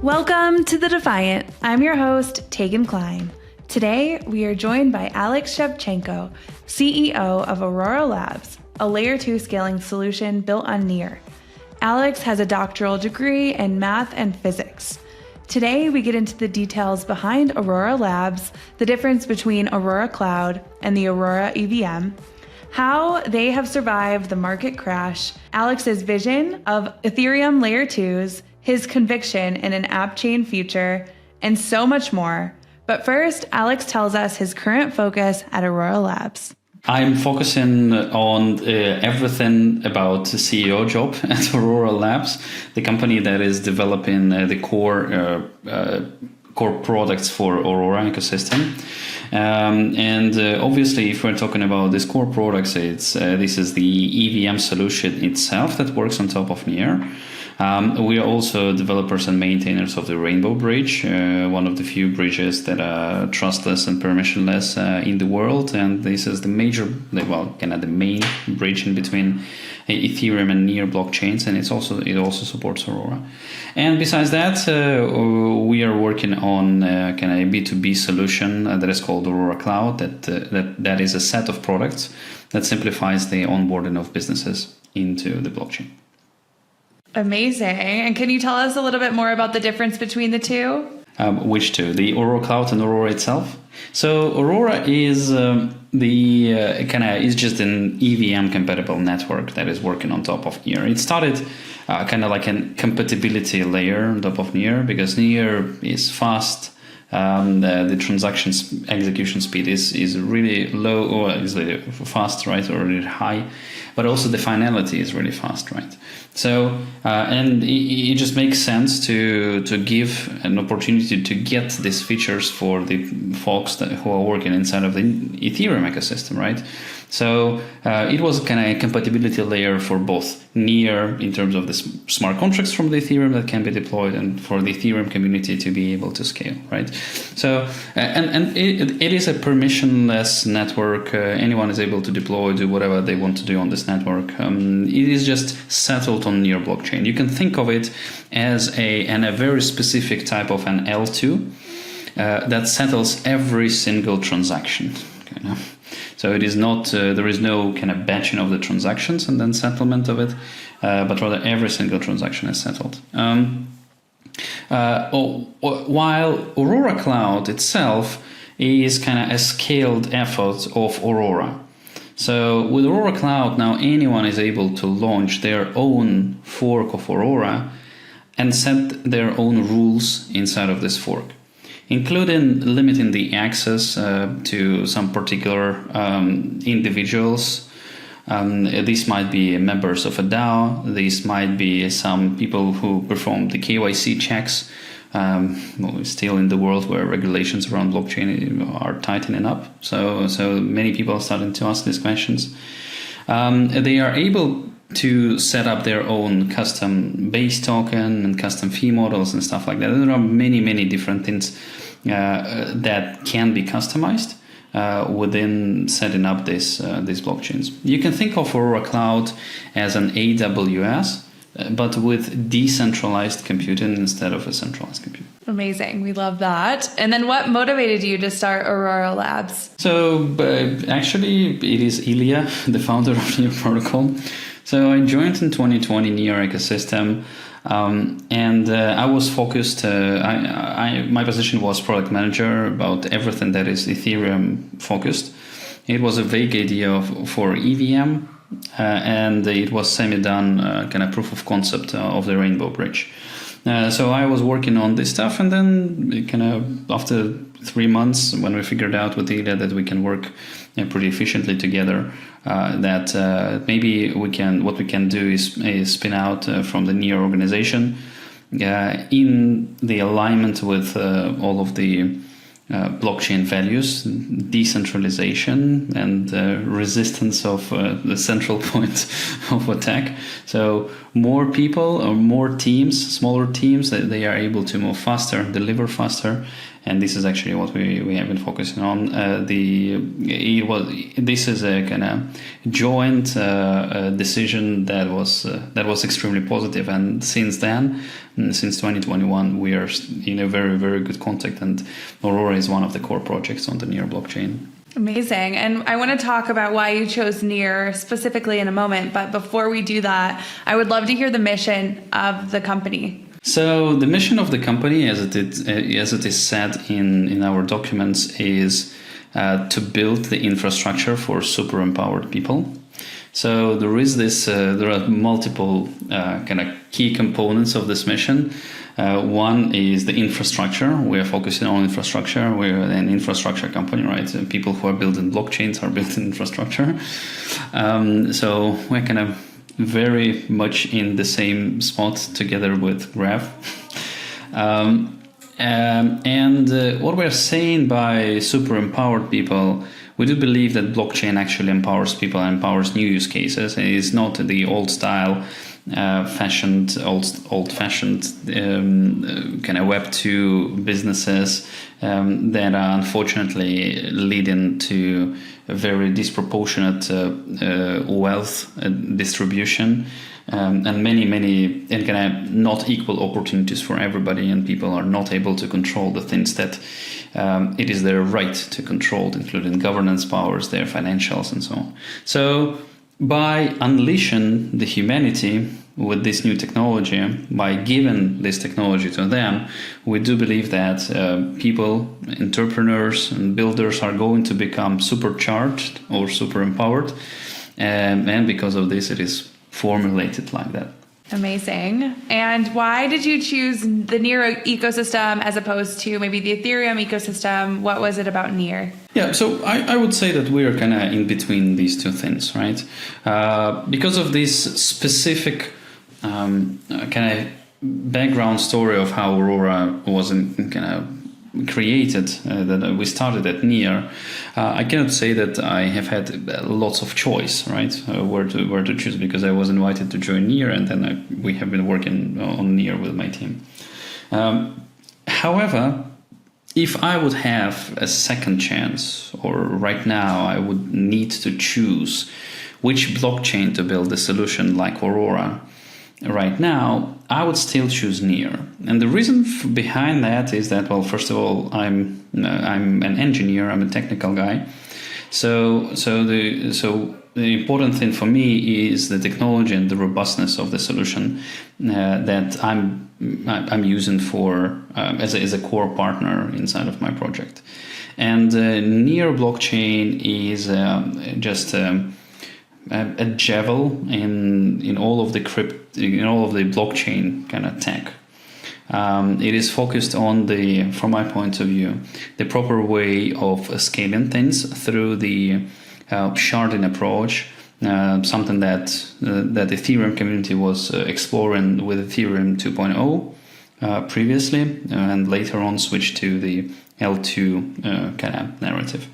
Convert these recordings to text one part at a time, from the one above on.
Welcome to The Defiant. I'm your host, Tegan Klein. Today, we are joined by Alex Shevchenko, CEO of Aurora Labs, a Layer 2 scaling solution built on Near. Alex has a doctoral degree in math and physics. Today, we get into the details behind Aurora Labs, the difference between Aurora Cloud and the Aurora EVM, how they have survived the market crash, Alex's vision of Ethereum Layer 2s, his conviction in an AppChain future, and so much more. But first, Alex tells us his current focus at Aurora Labs. I'm focusing on everything about the CEO job at Aurora Labs, the company that is developing the core products for Aurora ecosystem. Obviously, if we're talking about these core products, this is the EVM solution itself that works on top of Near. We are also developers and maintainers of the Rainbow Bridge, one of the few bridges that are trustless and permissionless in the world. And this is the main bridge in between Ethereum and Near blockchains, and it also supports Aurora. And besides that, we are working on a B2B solution that is called Aurora Cloud. That is a set of products that simplifies the onboarding of businesses into the blockchain. Amazing. And can you tell us a little bit more about the difference between the two? Which two? The Aurora Cloud and Aurora itself? So Aurora is is just an EVM compatible network that is working on top of Near. It started like a compatibility layer on top of Near because Near is fast. The transactions execution speed is really low, or is really fast, right, or really high, but also the finality is really fast, right? So and it just makes sense to give an opportunity to get these features for the folks who are working inside of the Ethereum ecosystem, right? So it was a compatibility layer for both Near in terms of the smart contracts from the Ethereum that can be deployed, and for the Ethereum community to be able to scale, right? So and it is a permissionless network. Anyone is able to deploy, do whatever they want to do on this network. It is just settled on Near blockchain. You can think of it as a very specific type of an L2 that settles every single transaction. Okay, so it is not, there is no batching of the transactions and then settlement of it, but rather every single transaction is settled. While Aurora Cloud itself is a scaled effort of Aurora. So with Aurora Cloud, now anyone is able to launch their own fork of Aurora and set their own rules inside of this fork, including limiting the access to some particular individuals. These might be members of a DAO. These might be some people who perform the KYC checks. Still in the world where regulations around blockchain are tightening up. So many people are starting to ask these questions. They are able to set up their own custom base token and custom fee models and stuff like that. There are many different things that can be customized within setting up these blockchains. You can think of Aurora Cloud as an AWS, but with decentralized computing instead of a centralized computing. Amazing. We love that. And then what motivated you to start Aurora Labs? So actually, it is Ilya, the founder of Near Protocol. So I joined in 2020 Near ecosystem, and I was focused. My position was product manager about everything that is Ethereum focused. It was a vague idea for EVM. And it was semi-done proof of concept of the Rainbow Bridge. So I was working on this stuff, and then after 3 months, when we figured out with Ilya that we can work pretty efficiently together, that maybe what we can do is spin out from the Near organization in the alignment with all of the blockchain values, decentralization, and resistance of the central point of attack. So more people or more teams, smaller teams, that they are able to move faster, deliver faster, and this is actually what we have been focusing on. This is a kind of joint decision that was extremely positive, and since then, since 2021, we are in a very, very good contact, and Aurora is one of the core projects on the Near blockchain. Amazing. And I want to talk about why you chose Near specifically in a moment. But before we do that, I would love to hear the mission of the company. So the mission of the company, as it is said in our documents, is to build the infrastructure for super empowered people. So there are multiple kind of key components of this mission. One is the infrastructure. We are focusing on infrastructure. We're an infrastructure company, right? So people who are building blockchains are building infrastructure. So we're kind of very much in the same spot together with Graph. What we're saying by super empowered people, we do believe that blockchain actually empowers people and empowers new use cases. It is not the old-fashioned kind of Web 2 businesses that are unfortunately leading to a very disproportionate wealth distribution and many kind of not equal opportunities for everybody, and people are not able to control the things that it is their right to control, including governance powers, their financials, and so on. So by unleashing the humanity with this new technology, by giving this technology to them, we do believe that people, entrepreneurs and builders are going to become supercharged or super empowered. And because of this, it is formulated like that. Amazing. And why did you choose the Near ecosystem as opposed to maybe the Ethereum ecosystem? What was it about Near? Yeah, so I would say that we are kind of in between these two things, right? Because of this specific kind of background story of how Aurora was kind of created, that we started at Near, I cannot say that I have had lots of choice, right? Where to choose, because I was invited to join Near, and then we have been working on Near with my team. However, if I would have a second chance, or right now I would need to choose which blockchain to build a solution like Aurora, right now, I would still choose Near, and the reason behind that is that, well, first of all, I'm an engineer, I'm a technical guy, so the important thing for me is the technology and the robustness of the solution that I'm using for as a core partner inside of my project, and Near blockchain is just a javel in all of the blockchain kind of tech. It is focused on from my point of view, the proper way of scaling things through the sharding approach, something that the Ethereum community was exploring with Ethereum 2.0 previously, and later on switched to the L2 kind of narrative.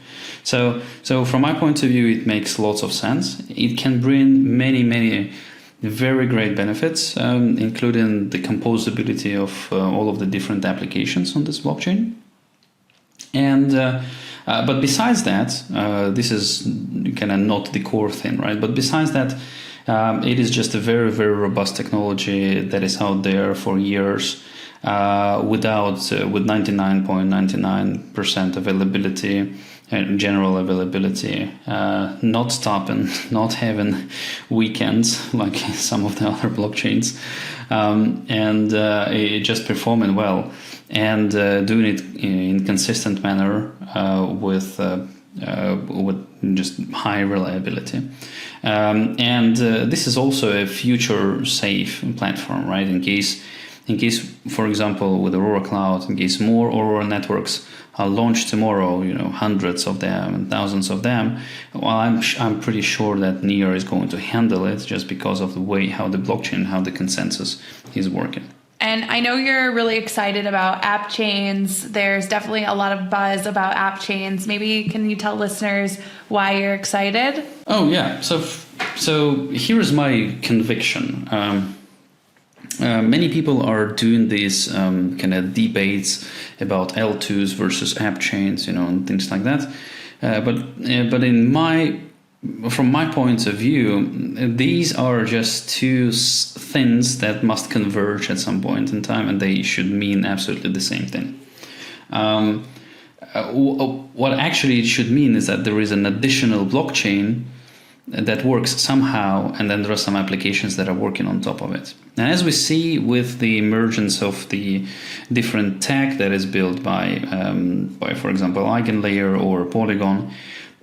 So from my point of view, it makes lots of sense. It can bring many very great benefits, including the composability of all of the different applications on this blockchain. And but besides that, this is kind of not the core thing, right? But besides that, it is just a very, very robust technology that is out there for years, with 99.99% availability. General availability, not stopping, not having weekends like some of the other blockchains, and it just performing well, and doing it in consistent manner with just high reliability. And this is also a future safe platform, right? In case, for example, with Aurora Cloud, in case more Aurora networks are launched tomorrow, hundreds of them and thousands of them, well, I'm pretty sure that Near is going to handle it, just because of the way how the blockchain, how the consensus is working. And I know you're really excited about AppChains. There's definitely a lot of buzz about AppChains. Maybe can you tell listeners why you're excited? Oh yeah, so here is my conviction. Many people are doing these kind of debates about L2s versus AppChains, and things like that. But from my point of view, these are just two things that must converge at some point in time, and they should mean absolutely the same thing. What actually it should mean is that there is an additional blockchain that works somehow, and then there are some applications that are working on top of it. And as we see with the emergence of the different tech that is built by for example, EigenLayer or Polygon,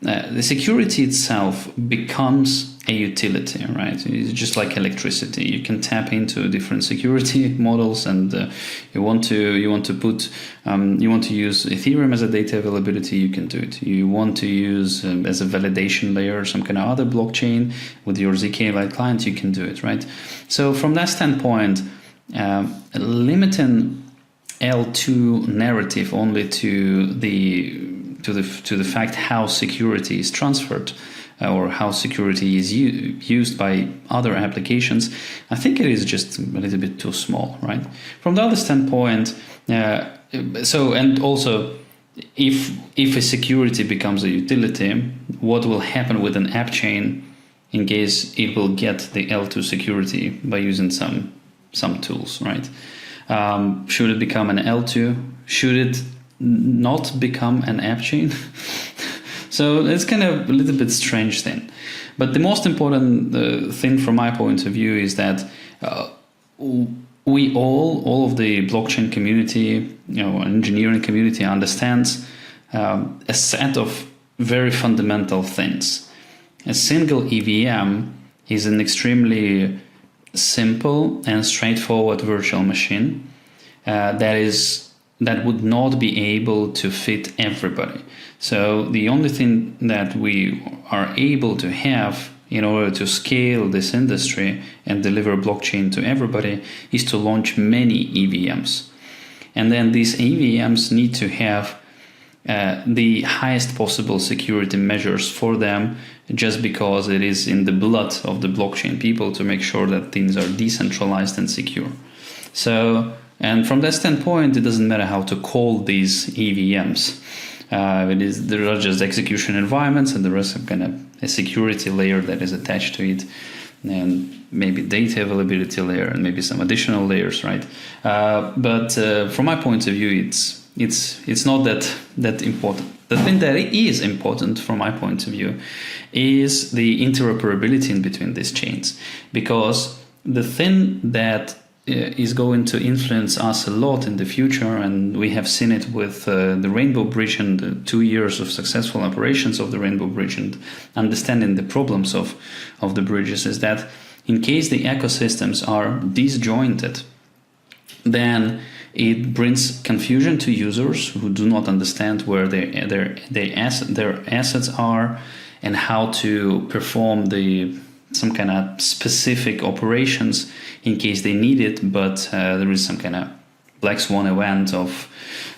the security itself becomes a utility, right? It's just like electricity. You can tap into different security models, and you want to use Ethereum as a data availability, you can do it. You want to use as a validation layer some kind of other blockchain with your zk client, you can do it, right? So from that standpoint, limiting L2 narrative only to the fact how security is transferred or how security is used by other applications, I think it is just a little bit too small, right? From the other standpoint, and also if a security becomes a utility, what will happen with an app chain in case it will get the L2 security by using some tools, right? Should it become an L2? Should it not become an app chain? So it's kind of a little bit strange thing. But the most important thing from my point of view is that we all of the blockchain community, engineering community understands a set of very fundamental things. A single EVM is an extremely simple and straightforward virtual machine that would not be able to fit everybody. So the only thing that we are able to have in order to scale this industry and deliver blockchain to everybody is to launch many EVMs. And then these EVMs need to have the highest possible security measures for them, just because it is in the blood of the blockchain people to make sure that things are decentralized and secure. So, and from that standpoint, it doesn't matter how to call these EVMs. There are just execution environments, and there is some kind of a security layer that is attached to it, and maybe data availability layer, and maybe some additional layers, right? But from my point of view, it's not that important. The thing that is important from my point of view is the interoperability in between these chains, because the thing that is going to influence us a lot in the future, and we have seen it with the Rainbow Bridge and the 2 years of successful operations of the Rainbow Bridge and understanding the problems of the bridges, is that in case the ecosystems are disjointed, then it brings confusion to users who do not understand where their assets are and how to perform some kind of specific operations in case they need it, but there is some kind of black swan event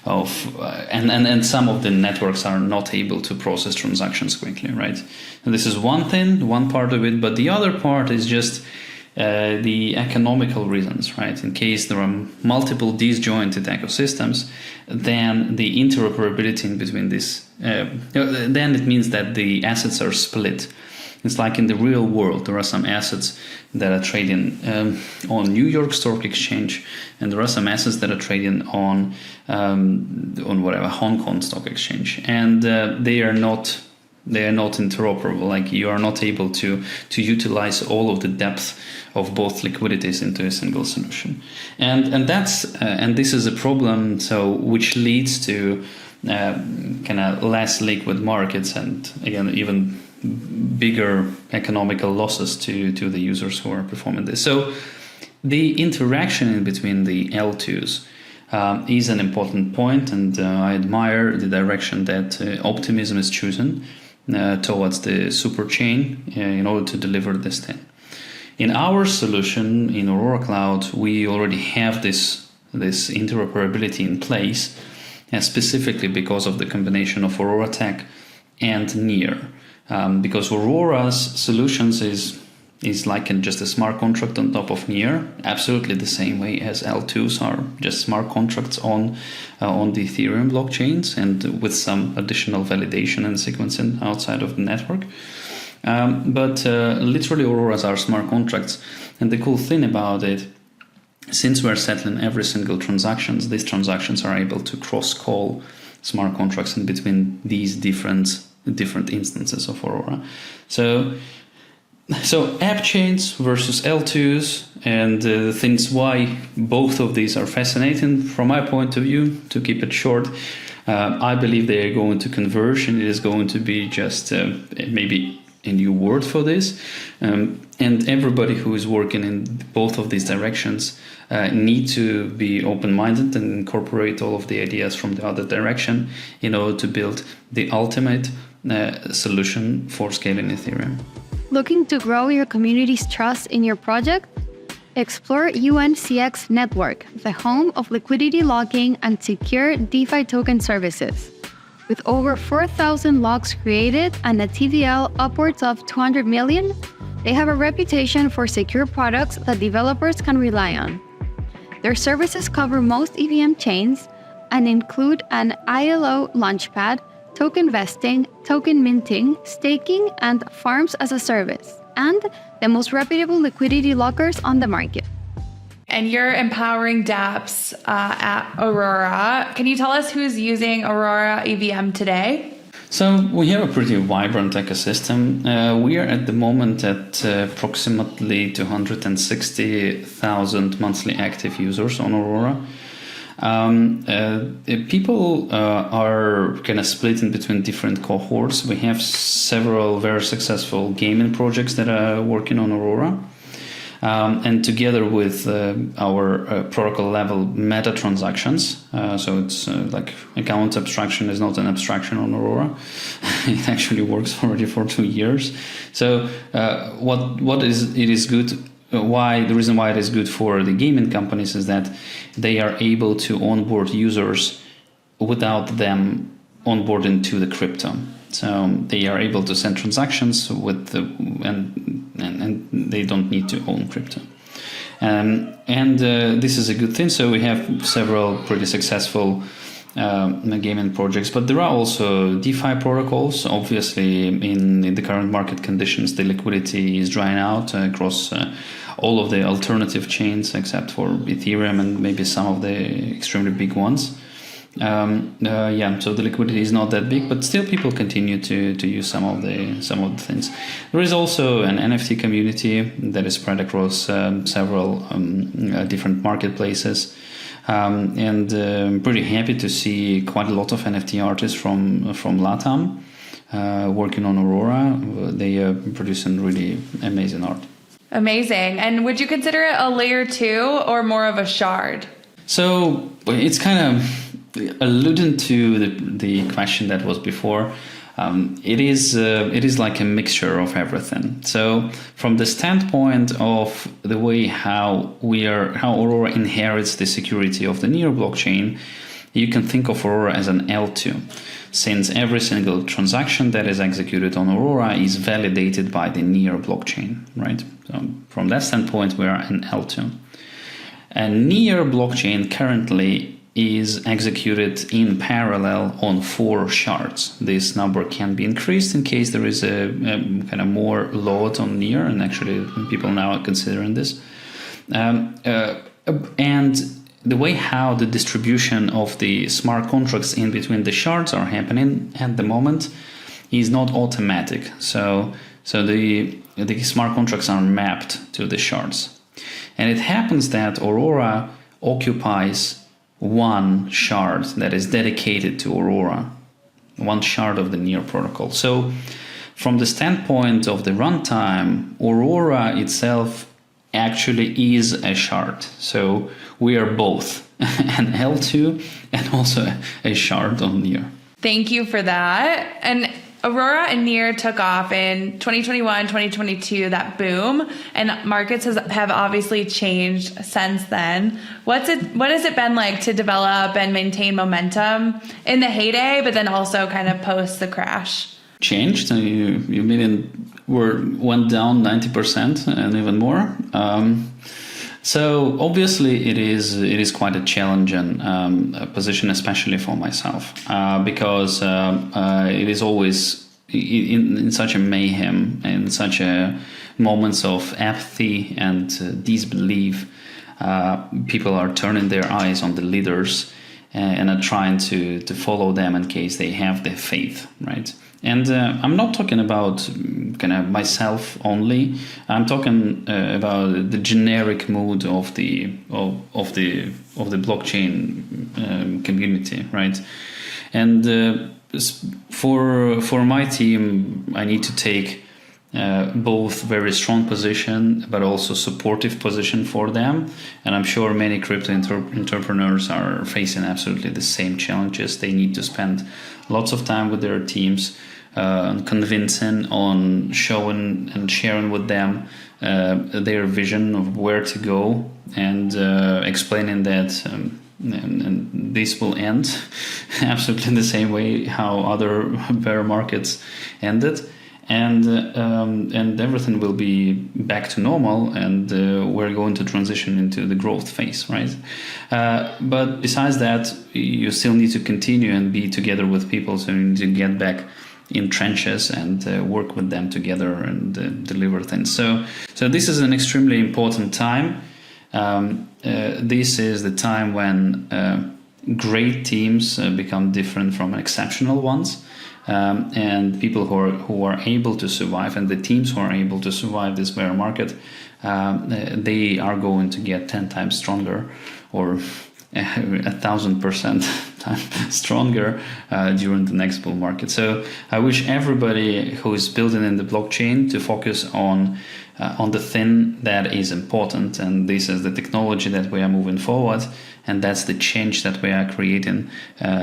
and some of the networks are not able to process transactions quickly, right? And this is one part of it, but the other part is just the economical reasons, right? In case there are multiple disjointed ecosystems, then the interoperability in between this, then it means that the assets are split. It's like in the real world, there are some assets that are trading on New York Stock Exchange, and there are some assets that are trading on whatever Hong Kong Stock Exchange, and they are not interoperable. Like, you are not able to utilize all of the depth of both liquidities into a single solution, and this is a problem. So which leads to kind of less liquid markets, and again even bigger economical losses to the users who are performing this. So the interaction in between the L2s is an important point, and I admire the direction that Optimism is choosing towards the super chain in order to deliver this thing. In our solution in Aurora Cloud, we already have this interoperability in place, specifically because of the combination of Aurora Tech and Near. Because Aurora's solutions is is like just a smart contract on top of Near, absolutely the same way as L2s are just smart contracts on the Ethereum blockchains, and with some additional validation and sequencing outside of the network. But literally Auroras are smart contracts. And the cool thing about it, since we're settling every single transactions, these transactions are able to cross-call smart contracts in between these different instances of Aurora. So AppChains versus L2s, and the things why both of these are fascinating from my point of view, to keep it short, I believe they are going to converge, and it is going to be just maybe a new word for this. And everybody who is working in both of these directions need to be open-minded and incorporate all of the ideas from the other direction in order to build the ultimate solution for scaling Ethereum. Looking to grow your community's trust in your project? Explore UNCX Network, the home of liquidity locking and secure DeFi token services. With over 4,000 locks created and a TVL upwards of 200 million, they have a reputation for secure products that developers can rely on. Their services cover most EVM chains and include an ILO launchpad, token vesting, token minting, staking, and farms as a service, and the most reputable liquidity lockers on the market. And you're empowering dApps at Aurora. Can you tell us who's using Aurora EVM today? So we have a pretty vibrant ecosystem. We are at the moment at approximately 260,000 monthly active users on Aurora. People are kind of split in between different cohorts. We have several very successful gaming projects that are working on Aurora. And together with our protocol level meta transactions, so it's like account abstraction is not an abstraction on Aurora. It actually works already for 2 years. So the reason why it is good for the gaming companies is that they are able to onboard users without them onboarding to the crypto. So they are able to send transactions and they don't need to own crypto. This is a good thing. So we have several pretty successful gaming projects, but there are also DeFi protocols. Obviously, in the current market conditions, the liquidity is drying out across all of the alternative chains except for Ethereum and maybe some of the extremely big ones. So the liquidity is not that big, but still people continue to use some of the things. There is also an NFT community that is spread across several different marketplaces. I'm pretty happy to see quite a lot of NFT artists from LATAM working on Aurora. They are producing really amazing art. Amazing. And would you consider it a layer 2 or more of a shard? So it's kind of alluding to the question that was before. It is like a mixture of everything. So from the standpoint of the way how Aurora inherits the security of the Near blockchain, you can think of Aurora as an L2, since every single transaction that is executed on Aurora is validated by the Near blockchain, right? So from that standpoint, we are an L2. A Near blockchain currently is executed in parallel on 4 shards. This number can be increased in case there is a kind of more load on Near, and actually people now are considering this. And the way how the distribution of the smart contracts in between the shards are happening at the moment is not automatic. So the smart contracts are mapped to the shards. And it happens that Aurora occupies one shard that is dedicated to Aurora, one shard of the Near protocol. So from the standpoint of the runtime, Aurora itself actually is a shard. So we are both an L2 and also a shard on Near. Thank you for that. And Aurora and Near took off in 2021, 2022, that boom, and markets have obviously changed since then. What has it been like to develop and maintain momentum in the heyday, but then also kind of post the crash? Changed. You mean went down 90% and even more. So obviously it is quite a challenging position, especially for myself, because it is always in such a mayhem, in such a moments of apathy and disbelief. People are turning their eyes on the leaders and are trying to follow them in case they have their faith, right? And I'm not talking about kind of myself only. I'm talking about the generic mood of the blockchain community, right? And for my team, I need to take both very strong position, but also supportive position for them. And I'm sure many crypto entrepreneurs are facing absolutely the same challenges. They need to spend lots of time with their teams, convincing, on showing and sharing with them their vision of where to go, and explaining that and this will end absolutely the same way how other bear markets ended. And everything will be back to normal, and we're going to transition into the growth phase, right? But besides that, you still need to continue and be together with people, so you need to get back in trenches and work with them together and deliver things. So this is an extremely important time. This is the time when great teams become different from exceptional ones. And people who are able to survive, and the teams who are able to survive this bear market, they are going to get 10 times stronger, or 1,000% stronger during the next bull market. So I wish everybody who is building in the blockchain to focus on the thing that is important, and this is the technology that we are moving forward, and that's the change that we are creating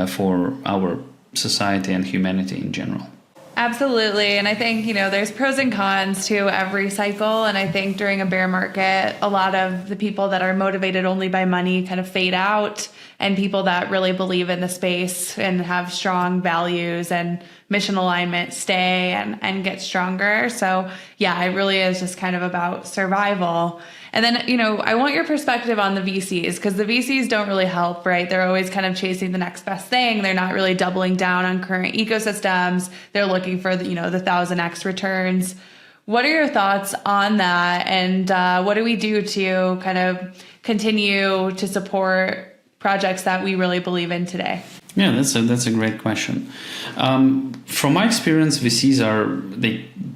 for our society and humanity in general. Absolutely. And I think, there's pros and cons to every cycle. And I think during a bear market, a lot of the people that are motivated only by money kind of fade out, and people that really believe in the space and have strong values and mission alignment stay and get stronger. So yeah, it really is just kind of about survival. And then, I want your perspective on the VCs, because the VCs don't really help, right? They're always kind of chasing the next best thing. They're not really doubling down on current ecosystems. They're looking for the 1,000x returns. What are your thoughts on that? And what do we do to kind of continue to support projects that we really believe in today? Yeah, that's a great question. From my experience, VCs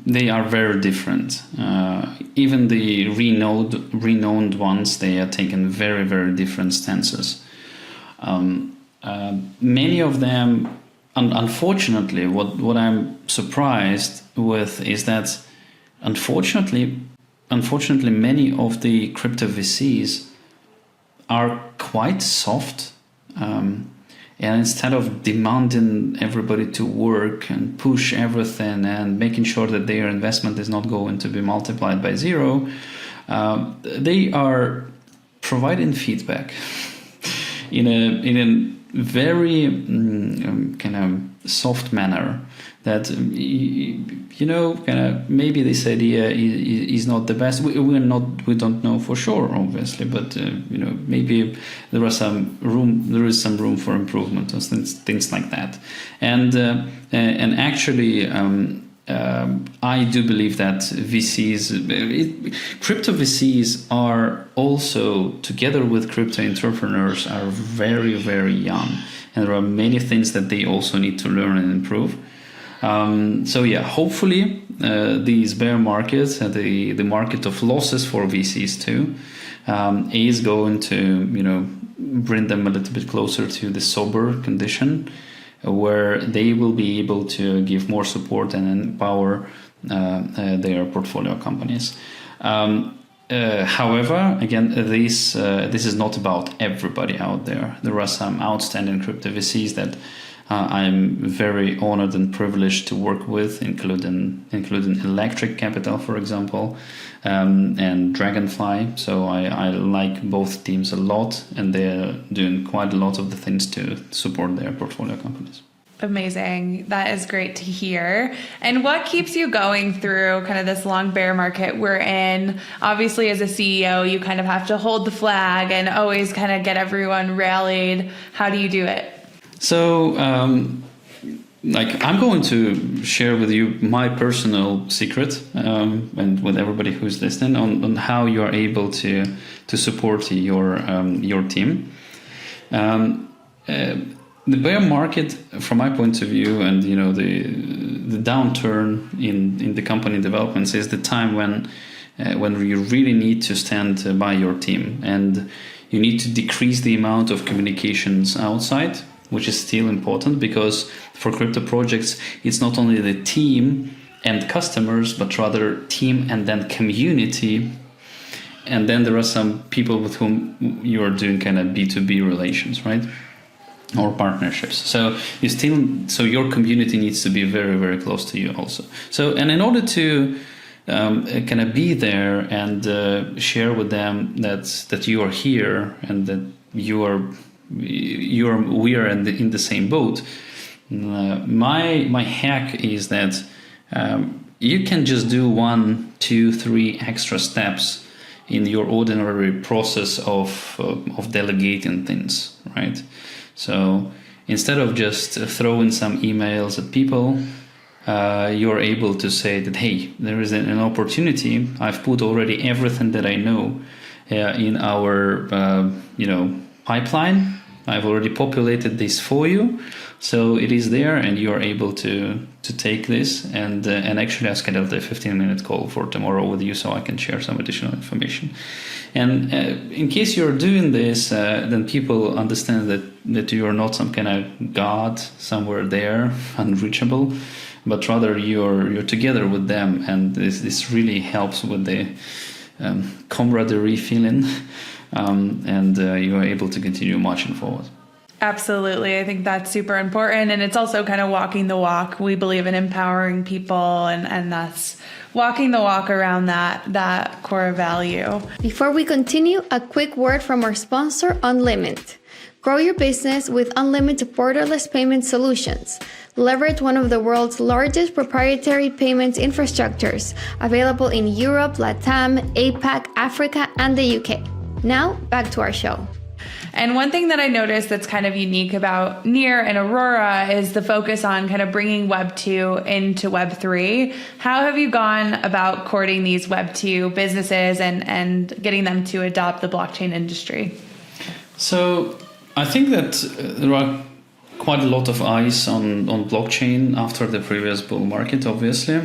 they are very different. Even the renowned ones, they are taking very, very different stances. Many of them, unfortunately, what I'm surprised with is that unfortunately, many of the crypto VCs are quite soft. And instead of demanding everybody to work and push everything and making sure that their investment is not going to be multiplied by zero, they are providing feedback in a very kind of soft manner. That kind of maybe this idea is not the best. We don't know for sure, obviously, but maybe there is some room for improvement or things like that. And actually, I do believe that crypto VCs are also, together with crypto entrepreneurs, are very, very young, and there are many things that they also need to learn and improve. So yeah, hopefully these bear markets, the market of losses for VCs too, is going to bring them a little bit closer to the sober condition, where they will be able to give more support and empower their portfolio companies. However, again, this is not about everybody out there. There are some outstanding crypto VCs that I'm very honored and privileged to work with, including Electric Capital, for example, and Dragonfly. So I like both teams a lot, and they're doing quite a lot of the things to support their portfolio companies. Amazing. That is great to hear. And what keeps you going through kind of this long bear market we're in? Obviously, as a CEO, you kind of have to hold the flag and always kind of get everyone rallied. How do you do it? So, I'm going to share with you my personal secret, and with everybody who's listening on how you are able to support your team. The bear market, from my point of view, and the downturn in the company developments is the time when you really need to stand by your team, and you need to decrease the amount of communications outside, which is still important, because for crypto projects, it's not only the team and customers, but rather team and then community. And then there are some people with whom you are doing kind of B2B relations, right? Or partnerships. So your community needs to be very, very close to you also. So, and in order to kind of be there and share with them that you are here and that we are in the same boat. My hack is that you can just do 1, 2, 3 extra steps in your ordinary process of delegating things, right? So instead of just throwing some emails at people, you're able to say that, hey, there is an opportunity. I've put already everything that I know in our pipeline. I've already populated this for you, so it is there, and you are able to take this and actually I scheduled a 15-minute call for tomorrow with you, so I can share some additional information. And in case you're doing this, then people understand that you are not some kind of god somewhere there, unreachable, but rather you're together with them, and this really helps with the camaraderie feeling. And you are able to continue marching forward. Absolutely. I think that's super important. And it's also kind of walking the walk. We believe in empowering people, and that's walking the walk around that core value. Before we continue, a quick word from our sponsor, Unlimit. Grow your business with unlimited borderless payment solutions. Leverage one of the world's largest proprietary payments infrastructures, available in Europe, LATAM, APAC, Africa, and the UK. Now, back to our show. And one thing that I noticed that's kind of unique about Near and Aurora is the focus on kind of bringing Web 2 into Web 3. How have you gone about courting these Web 2 businesses and getting them to adopt the blockchain industry? So I think that there are quite a lot of eyes on blockchain after the previous bull market, obviously.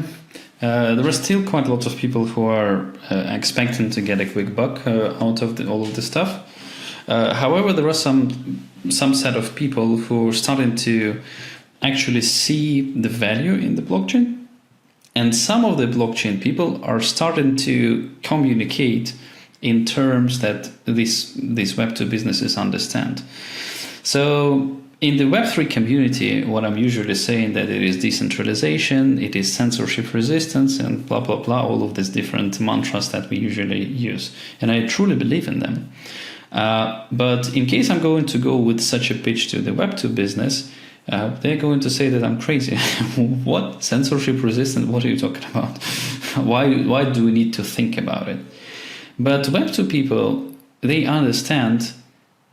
There are still quite a lot of people who are expecting to get a quick buck out of all of this stuff. However, there are some set of people who are starting to actually see the value in the blockchain. And some of the blockchain people are starting to communicate in terms that these Web2 businesses understand. So in the Web3 community, what I'm usually saying that it is decentralization, it is censorship resistance, and blah, blah, blah, all of these different mantras that we usually use. And I truly believe in them. But in case I'm going to go with such a pitch to the Web2 business, they're going to say that I'm crazy. What? Censorship resistant? What are you talking about? Why do we need to think about it? But Web2 people, they understand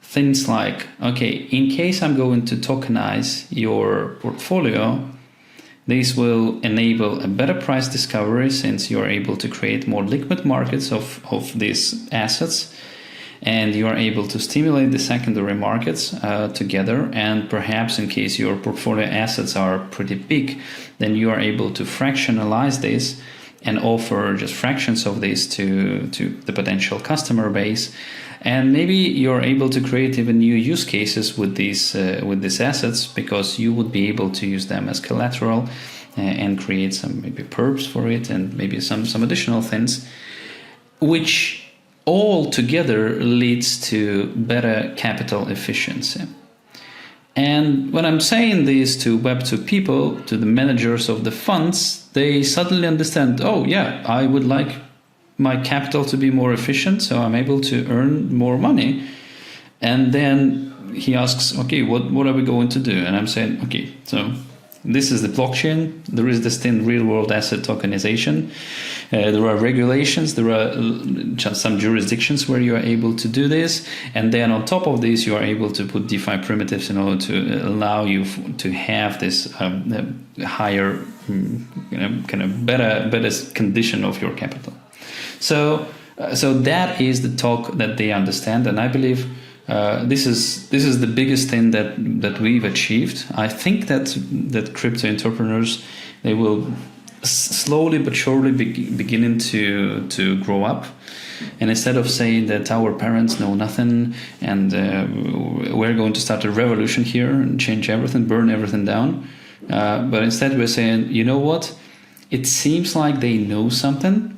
things like, okay, in case I'm going to tokenize your portfolio, this will enable a better price discovery since you're able to create more liquid markets of these assets, and you are able to stimulate the secondary markets together. And perhaps in case your portfolio assets are pretty big, then you are able to fractionalize this and offer just fractions of this to the potential customer base. And maybe you're able to create even new use cases with these assets, because you would be able to use them as collateral and create some maybe perps for it, and maybe some additional things, which all together leads to better capital efficiency. And when I'm saying this to Web2 people, to the managers of the funds, they suddenly understand, oh yeah, I would like my capital to be more efficient, so I'm able to earn more money. And then he asks, okay, what are we going to do? And I'm saying, okay, so this is the blockchain. There is distinct real-world asset tokenization. There are regulations. There are just some jurisdictions where you are able to do this. And then on top of this, you are able to put DeFi primitives in order to allow you to have this higher, kind of better condition of your capital. So that is the talk that they understand, and I believe this is the biggest thing that we've achieved. I think that crypto entrepreneurs, they will slowly but surely beginning to grow up, and instead of saying that our parents know nothing and we're going to start a revolution here and change everything, burn everything down, but instead we're saying, you know what, it seems like they know something,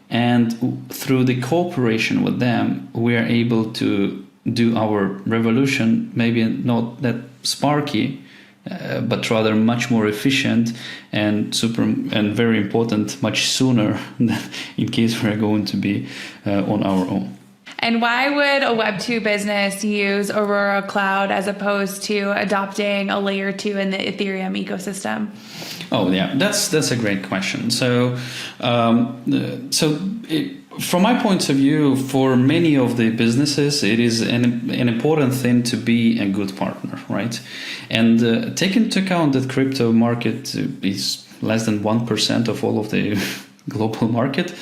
and through the cooperation with them, we are able to do our revolution, maybe not that sparky, but rather much more efficient and very important, much sooner than in case we're going to be on our own. And why would a Web2 business use Aurora Cloud as opposed to adopting a layer 2 in the Ethereum ecosystem? Oh yeah, that's a great question. So, from my point of view, for many of the businesses, it is an important thing to be a good partner, right? And take into account that crypto market is less than 1% of all of the global market.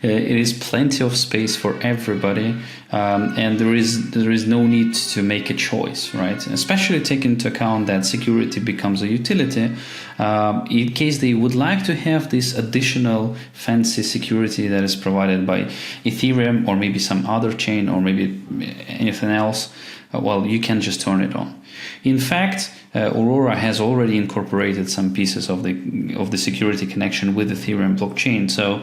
It is plenty of space for everybody, and there is no need to make a choice, right? Especially taking into account that security becomes a utility. In case they would like to have this additional fancy security that is provided by Ethereum or maybe some other chain or maybe anything else, well, you can just turn it on. In fact, Aurora has already incorporated some pieces of the security connection with Ethereum blockchain. So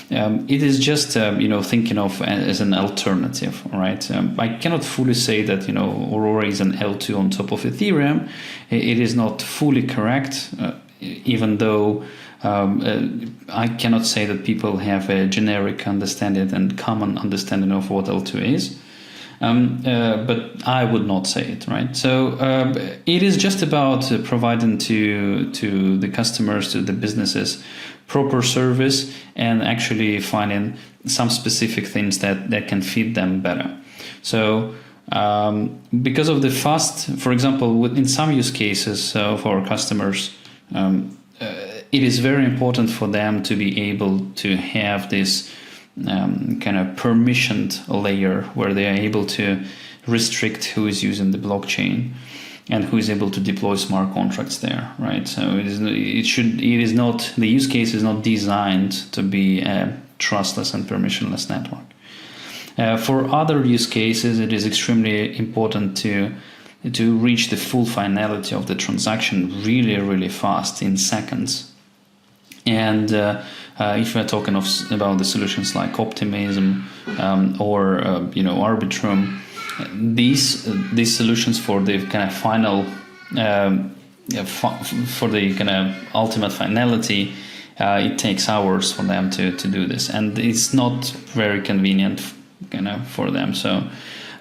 it is just thinking of as an alternative, right? I cannot fully say that Aurora is an L2 on top of Ethereum. It is not fully correct, even though I cannot say that people have a generic understanding and common understanding of what L2 is. But I would not say it, right? So it is just about providing to the customers, to the businesses, proper service and actually finding some specific things that can fit them better. So because of the fast, for example, in some use cases of our customers, it is very important for them to be able to have this kind of permissioned layer where they are able to restrict who is using the blockchain and who is able to deploy smart contracts there, right? So the use case is not designed to be a trustless and permissionless network. For other use cases, it is extremely important to reach the full finality of the transaction really, really fast in seconds. And if we're talking about the solutions like Optimism or Arbitrum, these solutions for the kind of final for the kind of ultimate finality, it takes hours for them to do this, and it's not very convenient for them. So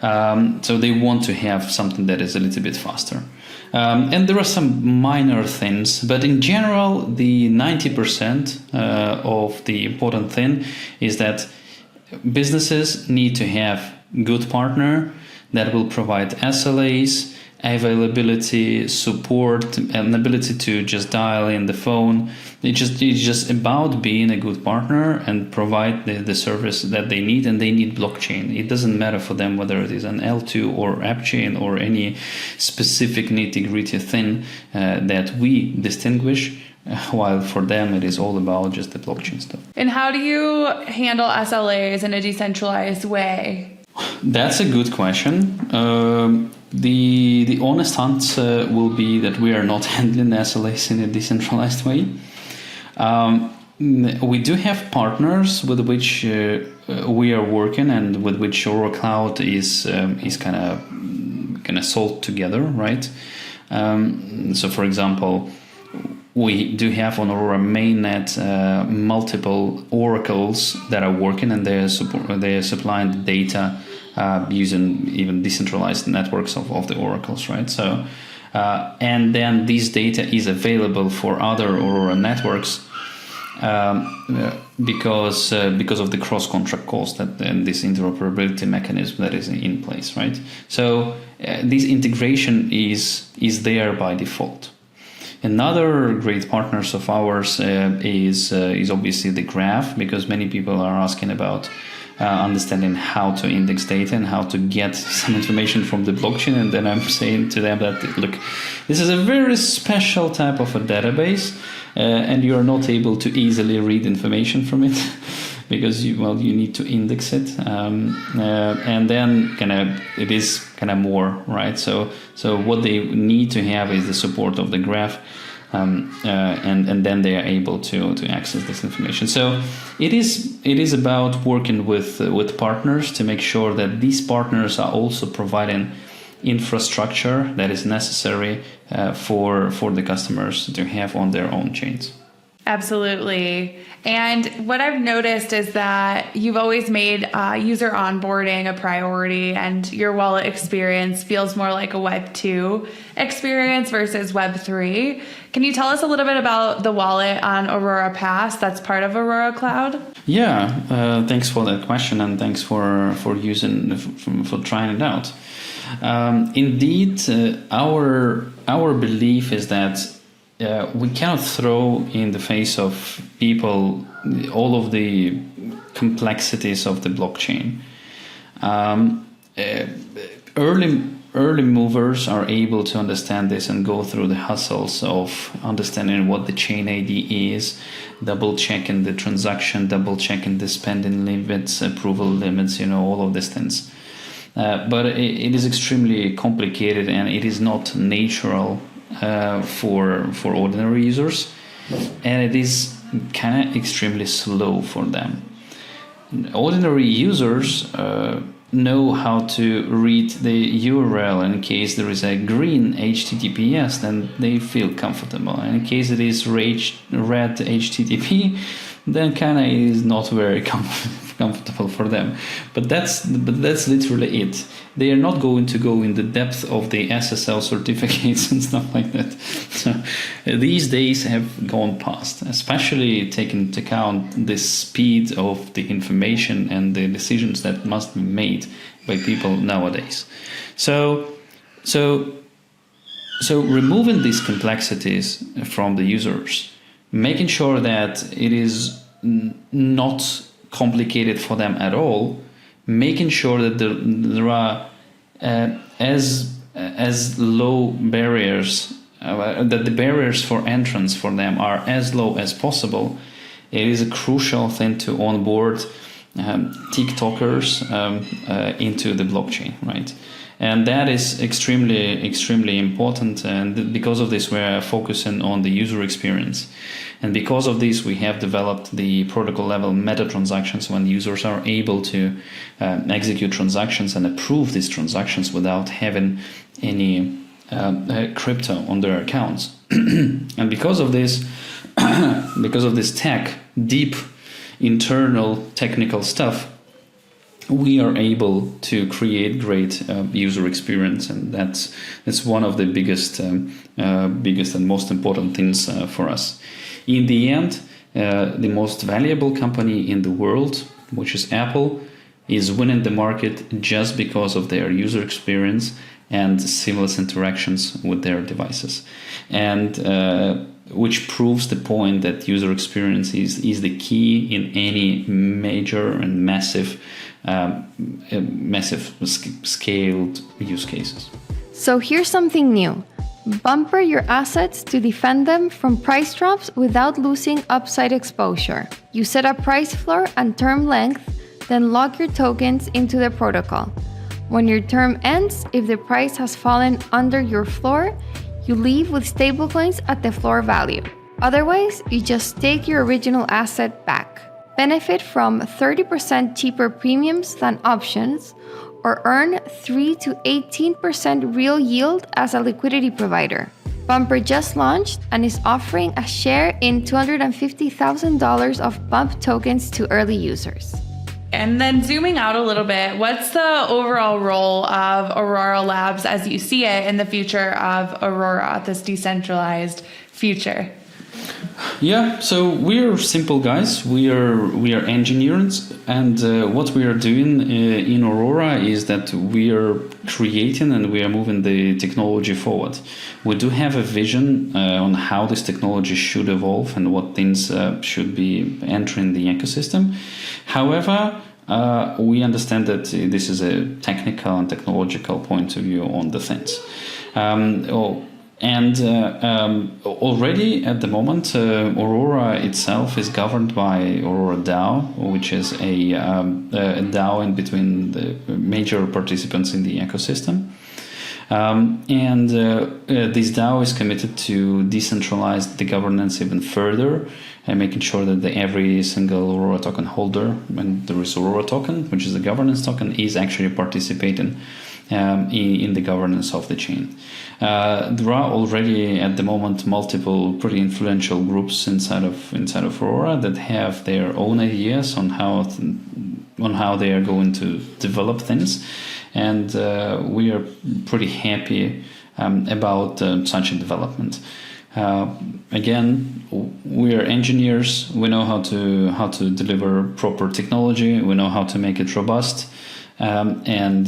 they want to have something that is a little bit faster. And there are some minor things, but in general, the 90% of the important thing is that businesses need to have good partner that will provide SLAs, availability, support, and ability to just dial in the phone. It's just about being a good partner and provide the service that they need, and they need blockchain. It doesn't matter for them whether it is an L2 or AppChain or any specific nitty-gritty thing that we distinguish, while for them it is all about just the blockchain stuff. And how do you handle SLAs in a decentralized way? That's a good question. The honest answer will be that we are not handling SLAs in a decentralized way. We do have partners with which we are working and with which Aurora Cloud is kind of sold together, right? So, for example, we do have on Aurora mainnet multiple oracles that are working, and they are supplying the data using even decentralized networks of the oracles, right? So, and then this data is available for other Aurora networks because of the cross-contract cost and this interoperability mechanism that is in place, right? So this integration is there by default. Another great partners of ours is obviously the graph, because many people are asking about understanding how to index data and how to get some information from the blockchain. And then I'm saying to them that, look, this is a very special type of a database, and you are not able to easily read information from it because you need to index it, and then it is more, right? So what they need to have is the support of the graph. And then they are able to access this information. So it is about working with partners to make sure that these partners are also providing infrastructure that is necessary for the customers to have on their own chains. Absolutely. And what I've noticed is that you've always made user onboarding a priority, and your wallet experience feels more like a Web 2 experience versus Web 3. Can you tell us a little bit about the wallet on Aurora Pass that's part of Aurora Cloud? Yeah, thanks for that question, and thanks for trying it out. Indeed, our belief is that we cannot throw in the face of people all of the complexities of the blockchain. Early movers are able to understand this and go through the hustles of understanding what the chain ID is, double checking the transaction, double checking the spending limits, approval limits, all of these things. But it is extremely complicated, and it is not natural for ordinary users, and it is kind of extremely slow for them. Ordinary users know how to read the URL. In case there is a green HTTPS, then they feel comfortable. And in case it is red HTTP, then kind of is not very comfortable for them. But that's literally it. They are not going to go in the depth of the SSL certificates and stuff like that. So these days have gone past, especially taking into account the speed of the information and the decisions that must be made by people nowadays. So removing these complexities from the users, making sure that it is not complicated for them at all, making sure that there are as low barriers, that the barriers for entrance for them are as low as possible. It is a crucial thing to onboard TikTokers into the blockchain, right? And that is extremely important. And because of this, we're focusing on the user experience. And because of this, we have developed the protocol level meta transactions, when users are able to execute transactions and approve these transactions without having any crypto on their accounts. And because of this deep internal technical stuff, we are able to create great user experience, and that's one of the biggest and most important things for us. In the end, the most valuable company in the world, which is Apple, is winning the market just because of their user experience and seamless interactions with their devices, and which proves the point that user experience is the key in any major and massive scaled use cases. So here's something new. Bumper your assets to defend them from price drops without losing upside exposure. You set a price floor and term length, then lock your tokens into the protocol. When your term ends, if the price has fallen under your floor, you leave with stablecoins at the floor value. Otherwise, you just take your original asset back. Benefit from 30% cheaper premiums than options, or earn 3 to 18% real yield as a liquidity provider. Bumper just launched and is offering a share in $250,000 of Bump tokens to early users. And then zooming out a little bit, what's the overall role of Aurora Labs as you see it in the future of Aurora, this decentralized future? Yeah, so we're simple guys. We are engineers, and what we are doing in Aurora is that we are creating and we are moving the technology forward. We do have a vision on how this technology should evolve and what things should be entering the ecosystem. However, we understand that this is a technical and technological point of view on the things. Already at the moment, Aurora itself is governed by Aurora DAO, which is a DAO in between the major participants in the ecosystem. This DAO is committed to decentralize the governance even further, and making sure that every single Aurora token holder, when there is Aurora token, which is the governance token, is actually participating in the governance of the chain. There are already at the moment multiple pretty influential groups inside of Aurora that have their own ideas on how they are going to develop things, and we are pretty happy about such a development. Again, we are engineers. We know how to deliver proper technology. We know how to make it robust. And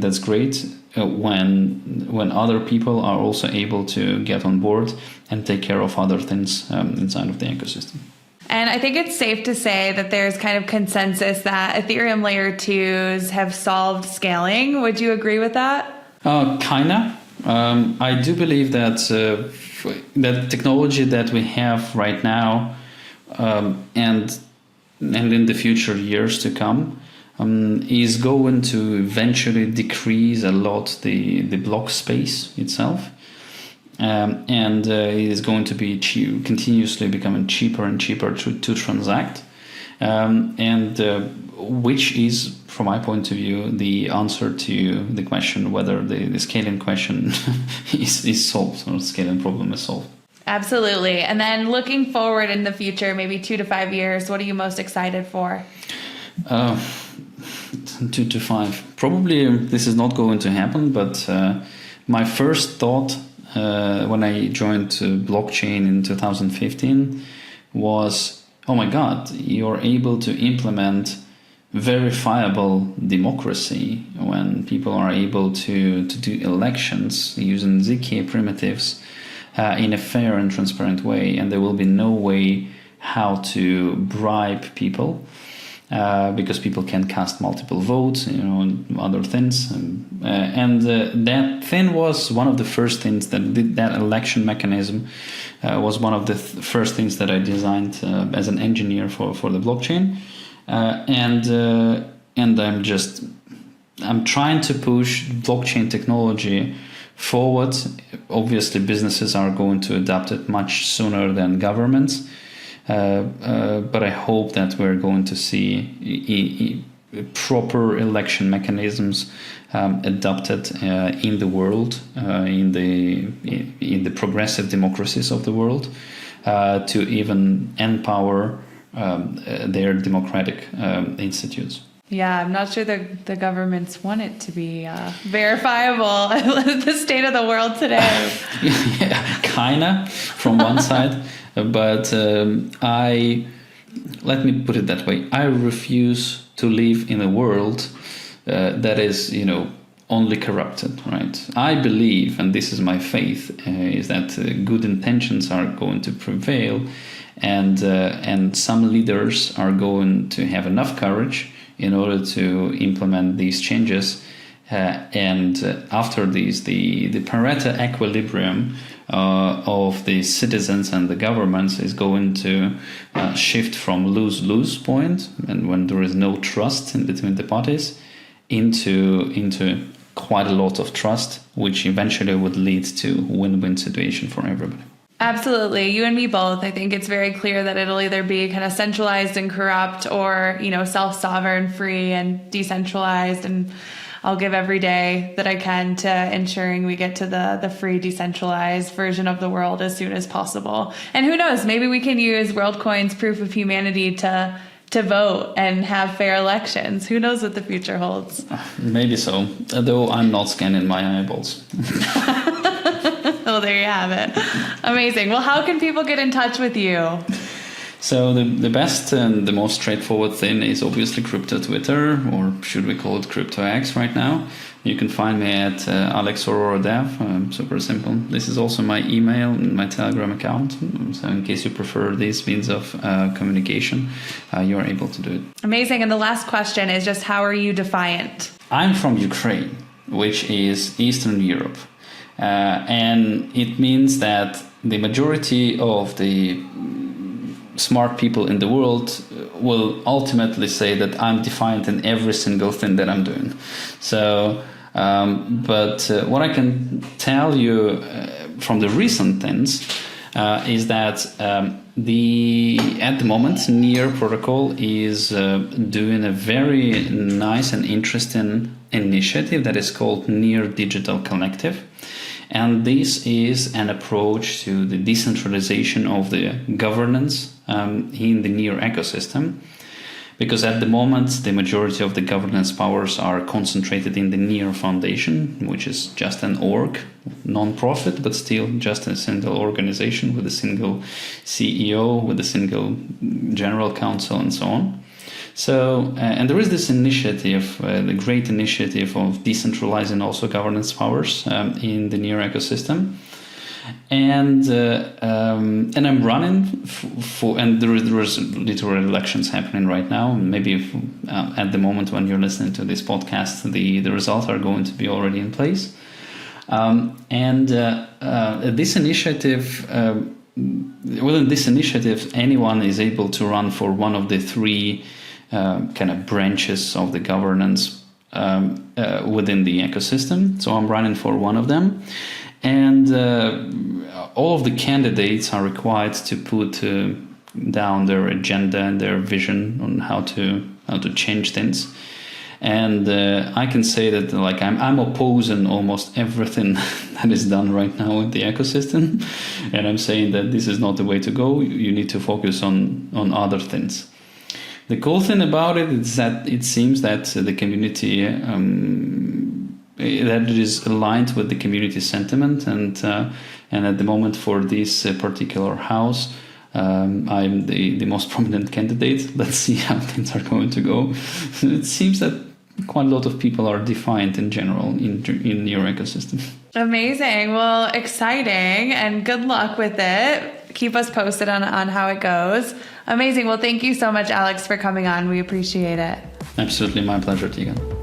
that's great when other people are also able to get on board and take care of other things inside of the ecosystem. And I think it's safe to say that there's kind of consensus that Ethereum Layer 2s have solved scaling. Would you agree with that? Kinda. I do believe that that technology that we have right now and in the future years to come is going to eventually decrease a lot the block space itself, and it is going to be continuously becoming cheaper and cheaper to transact, which is, from my point of view, the answer to the question whether the scaling question is solved or the scaling problem is solved. Absolutely. And then looking forward in the future, maybe 2 to 5 years, what are you most excited for? 2 to 5. Probably this is not going to happen, but my first thought when I joined blockchain in 2015 was, oh my God, you're able to implement verifiable democracy when people are able to do elections using ZK primitives in a fair and transparent way, and there will be no way how to bribe people. Because people can cast multiple votes, and other things, that thing was one of the first things that election mechanism was one of the first things that I designed as an engineer for the blockchain, and I'm trying to push blockchain technology forward. Obviously, businesses are going to adopt it much sooner than governments. But I hope that we're going to see proper election mechanisms adopted in the world, in the progressive democracies of the world, to even empower their democratic institutes. Yeah, I'm not sure the governments want it to be verifiable. The state of the world today. Yeah, kinda from one side. But let me put it that way. I refuse to live in a world that is, only corrupted, right? I believe, and this is my faith, is that good intentions are going to prevail, and some leaders are going to have enough courage in order to implement these changes. And after these, the Pareto equilibrium of the citizens and the governments is going to shift from lose-lose point, and when there is no trust in between the parties, into quite a lot of trust, which eventually would lead to win-win situation for everybody. Absolutely. You and me both. I think it's very clear that it'll either be kind of centralized and corrupt, or, self-sovereign, free and decentralized. And I'll give every day that I can to ensuring we get to the free, decentralized version of the world as soon as possible. And who knows, maybe we can use WorldCoin's proof of humanity to to vote and have fair elections. Who knows what the future holds? Maybe so, though I'm not scanning my eyeballs. Oh, there you have it. Amazing. Well, how can people get in touch with you? So the best and the most straightforward thing is obviously crypto Twitter, or should we call it crypto X right now. You can find me at Alex Aurora Dev. Super simple. This is also my email and my Telegram account. So in case you prefer these means of communication, you are able to do it. Amazing. And the last question is just, how are you Defiant? I'm from Ukraine, which is Eastern Europe. And it means that the majority of the smart people in the world will ultimately say that I'm defiant in every single thing that I'm doing. So, but what I can tell you from the recent things is that at the moment, Near protocol is doing a very nice and interesting initiative that is called Near Digital Collective. And this is an approach to the decentralization of the governance in the Near ecosystem. Because at the moment, the majority of the governance powers are concentrated in the Near Foundation, which is just an org, non-profit, but still just a single organization with a single CEO, with a single general counsel, and so on. So, and there is this initiative, the great initiative of decentralizing also governance powers in the Near ecosystem. And I'm running for, and there is literal elections happening right now. Maybe at the moment when you're listening to this podcast, the results are going to be already in place. This initiative, within this initiative, anyone is able to run for one of the three kind of branches of the governance within the ecosystem. So I'm running for one of them. And all of the candidates are required to put down their agenda and their vision on how to change things. And I can say that like I'm opposing almost everything that is done right now in the ecosystem, and I'm saying that this is not the way to go. You need to focus on other things. The cool thing about it is that it seems that the community that it is aligned with the community sentiment, and at the moment for this particular house, I'm the most prominent candidate. Let's see how things are going to go. It seems that quite a lot of people are defiant in general in your ecosystem. Amazing. Well, exciting, and good luck with it. Keep us posted on how it goes. Amazing. Well, thank you so much, Alex, for coming on. We appreciate it. Absolutely. My pleasure, Tegan.